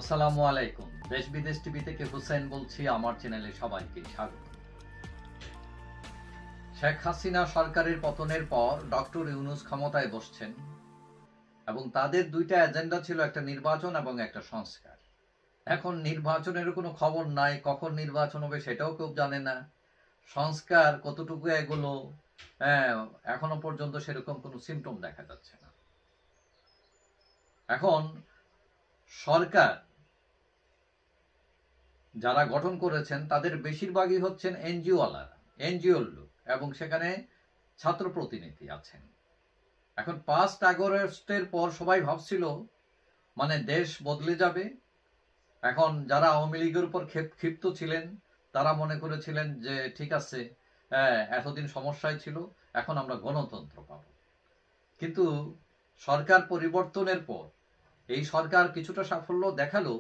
আসসালামু আলাইকুম। দেশ বিদেশ টিভি থেকে হুসেন বলছি। আমার চ্যানেলে সবাইকে স্বাগত। শেখ হাসিনা সরকারের পতনের পর ডক্টর ইউনূস ক্ষমতায় বসছেন এবং তাদের দুইটা এজেন্ডা ছিল, একটা নির্বাচন এবং একটা সংস্কার। এখন নির্বাচনের কোনো খবর নাই, কখন নির্বাচন হবে সেটাও কেউ জানে না। সংস্কার কতটুকু এগুলো এখনো পর্যন্ত সেরকম কোনো সিমটম দেখা যাচ্ছে না। এখন সরকার যারা গঠন করেছেন তাদের বেশিরভাগই হচ্ছেন এনজিওর লোক, এবং সেখানে ছাত্র প্রতিনিধি আছেন। এখন 5 আগস্টের পর সবাই ভাবছিল মানে দেশ বদলে যাবে। এখন যারা আওয়ামী লীগের উপর ক্ষিপ্ত ছিলেন তারা মনে করেছিলেন যে ঠিক আছে, এতদিন সমস্যায় ছিল, এখন আমরা গণতন্ত্র পাব। কিন্তু সরকার পরিবর্তনের পর এই সরকার কিছুটা সাফল্য দেখালো।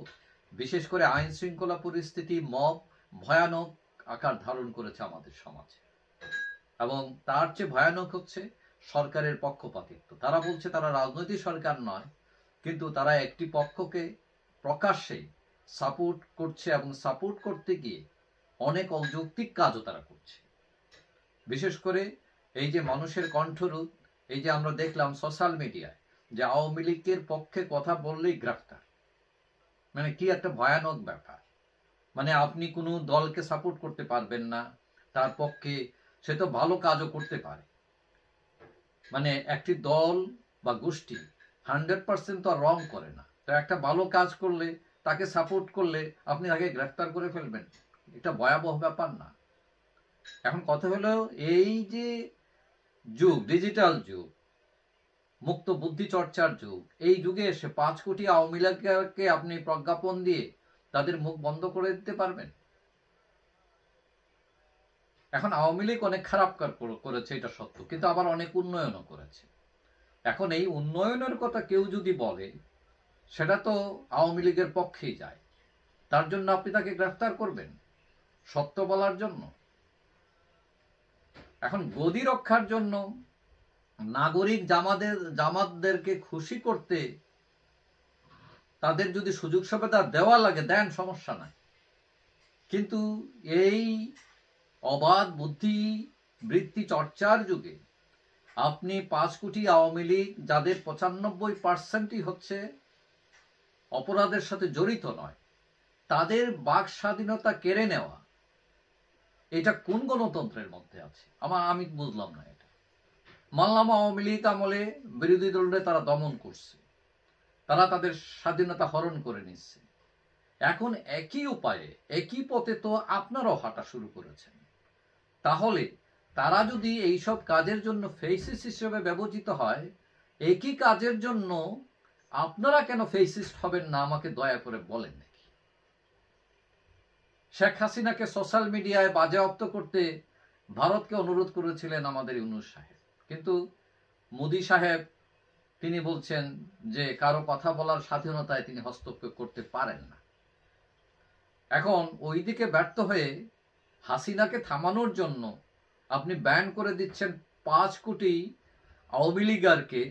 বিশেষ করে আইন শৃঙ্খলা পরিস্থিতি ভয়ানক আকার ধারণ করেছে আমাদের সমাজে, এবং তার চেয়ে ভয়ানক হচ্ছে সরকারের পক্ষপাতিত্ব। তারা বলছে তারা রাজনৈতিক সরকার নয়, কিন্তু তারা একটি পক্ষকে প্রকাশ্যে সাপোর্ট করছে, এবং সাপোর্ট করতে গিয়ে অনেক অযৌক্তিক কাজও তারা করছে। বিশেষ করে এই যে মানুষের কণ্ঠরোধ, এই যে আমরা দেখলাম সোশ্যাল মিডিয়ায় যে আওয়ামী লীগের পক্ষে কথা বললেই গ্রেফতার, মানে কি একটা ভয়ানক ব্যাপার। মানে আপনি কোনো দলকে সাপোর্ট করতে পারবেন না, তার পক্ষে সে তো ভালো কাজও করতে পারে। মানে একটি দল বা গোষ্ঠী 100% তো রং করে না, তো একটা ভালো কাজ করলে তাকে সাপোর্ট করলে আপনি তাকে গ্রেফতার করে ফেলবেন, এটা ভয়াবহ ব্যাপার না? এখন কথা হলো এই যে যুগ, ডিজিটাল যুগ, মুক্ত বুদ্ধি চর্চার যুগ, এই যুগে এসে 5 কোটি আওয়ামী লীগকে আপনি প্রজ্ঞাপন দিয়ে তাদের মুখ বন্ধ করে দিতে পারবেন? এখন আওয়ামী লীগ অনেক খারাপ কাজ করেছে, এটা সত্য, কিন্তু আবার অনেক উন্নয়নও করেছে। এখন এই উন্নয়নের কথা কেউ যদি বলে সেটা তো আওয়ামী লীগের পক্ষেই যায়। তার জন্য আপনি তাকে গ্রেফতার করবেন সত্য বলার জন্য? এখন গদি রক্ষার জন্য নাগরিক জামাতদেরকে খুশি করতে তাদের যদি সুযোগ সুবিধা দেওয়া লাগে দেন, সমস্যা নাই। কিন্তু এই অবাধ বুদ্ধি বৃত্তি চর্চার যুগে আপনি 5 কোটি আওয়ামী লীগ, যাদের 95%ই হচ্ছে অপরাধের সাথে জড়িত নয়, তাদের বাক স্বাধীনতা কেড়ে নেওয়া, এটা কোন গণতন্ত্রের মধ্যে আছে? আমি বুঝলাম না এটা। মানলাম আওয়ামী লীগ আমলে বিরোধী দলদের তারা দমন করছে, তারা তাদের স্বাধীনতা হরণ করে নিচ্ছে। এখন একই উপায়ে একই পথে তো আপনারাও হাঁটা শুরু করেছেন। তাহলে তারা যদি এইসব কাজের জন্য ফেসিস্ট হিসেবে ব্যবহৃত হয়, একই কাজের জন্য আপনারা কেন ফেসিস্ট হবেন না? আমাকে দয়া করে বলেন নাকি? শেখ হাসিনাকে সোশ্যাল মিডিয়ায় বাজেয়াপ্ত করতে ভারতকে অনুরোধ করেছিলেন আমাদের ইউনূস সাহেব, কিন্তু মোদি সাহেব তিনি বলছেন যে কারো কথা বলার স্বাধীনতায় তিনি হস্তক্ষেপ করতে পারেন না। এখন ওইদিকে ব্যর্থ হয়ে হাসিনাকে থামানোর জন্য আপনি ব্যান করে দিচ্ছেন 5 কোটি আওয়ামী লীগারকে,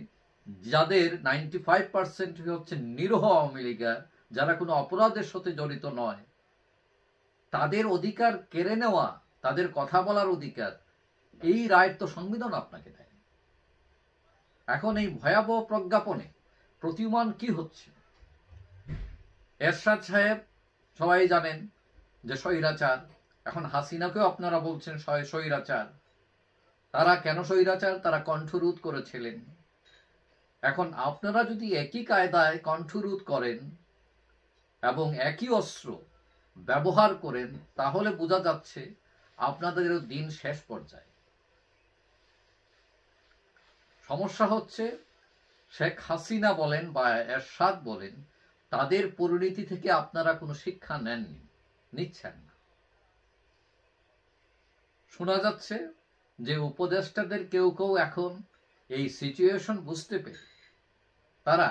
যাদের 95% হচ্ছে নিরীহ আওয়ামী লীগার, যারা কোনো অপরাধের সাথে জড়িত নয়। তাদের অধিকার কেড়ে নেওয়া, তাদের কথা বলার অধিকার, এই রায় তো সংবিধান আপনাকে দেয়। এখন এই ভয়াবহ প্রজ্ঞাপনে প্রতীয়মান কি হচ্ছে? এরশাদ সাহেব সবাই জানেন যে স্বৈরাচার। এখন হাসিনাকেও আপনারা বলছেন স্বৈরাচার। তারা কেন স্বৈরাচার? তারা কণ্ঠরোধ করেছিলেন। এখন আপনারা যদি একই কায়দায় কণ্ঠরোধ করেন এবং একই অস্ত্র ব্যবহার করেন, তাহলে বোঝা যাচ্ছে আপনাদের দিন শেষ পর্যায়ে। সমস্যা হচ্ছে শেখ হাসিনা বলেন বা এরশাদ বলেন, তাদের পরিণতি থেকে আপনারা কোনো শিক্ষা নিচ্ছেন না। শোনা যাচ্ছে যে উপদেষ্টাদের কেউ কেউ এখন এই সিচুয়েশন বুঝতে পেরে তারা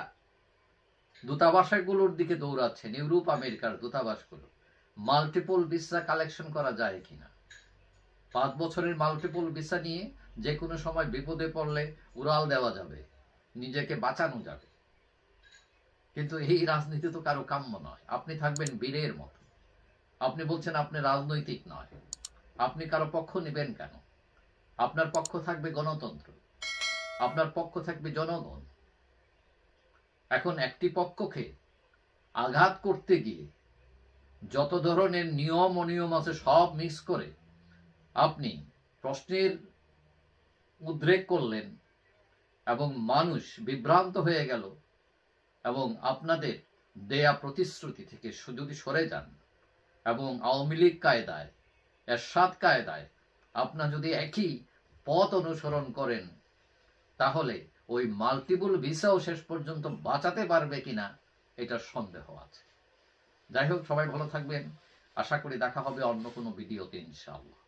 দূতাবাসগুলোর দিকে দৌড়াচ্ছেন, ইউরোপ আমেরিকার দূতাবাসগুলো। মাল্টিপল ভিসা কালেকশন করা যায় কিনা, 5 বছরের মাল্টিপল ভিসা নিয়ে যে কোনো সময় বিপদে পড়লে উড়াল দেওয়া যাবে, নিজেকে বাঁচানো যাবে। কিন্তু এই রাজনীতি তো কারো কাম্য নয়। আপনি থাকবেন বীরের মতো। আপনি বলছেন আপনি রাজনৈতিক নয়, আপনি কারো পক্ষ নেবেন কেন? আপনার পক্ষ থাকবে গণতন্ত্র, আপনার পক্ষ থাকবে জনগণ। এখন একটি পক্ষকে আঘাত করতে গিয়ে যত ধরনের নিয়ম অনিয়ম আছে সব মিক্স করে আপনি প্রশ্নের উদ্রেক করলেন এবং মানুষ বিভ্রান্ত হয়ে গেল। এবং আপনাদের দেয়া প্রতিশ্রুতি থেকে যদি সরে যান এবং আওয়ামী লীগ কায়দায়, এরশাদ কায়দায় আপনার যদি একই পথ অনুসরণ করেন, তাহলে ওই মাল্টিপল ভিসাও শেষ পর্যন্ত বাঁচাতে পারবে কিনা এটা সন্দেহ আছে। যাই হোক, সবাই ভালো থাকবেন। আশা করি দেখা হবে অন্য কোনো ভিডিওতে ইনশাআল্লাহ।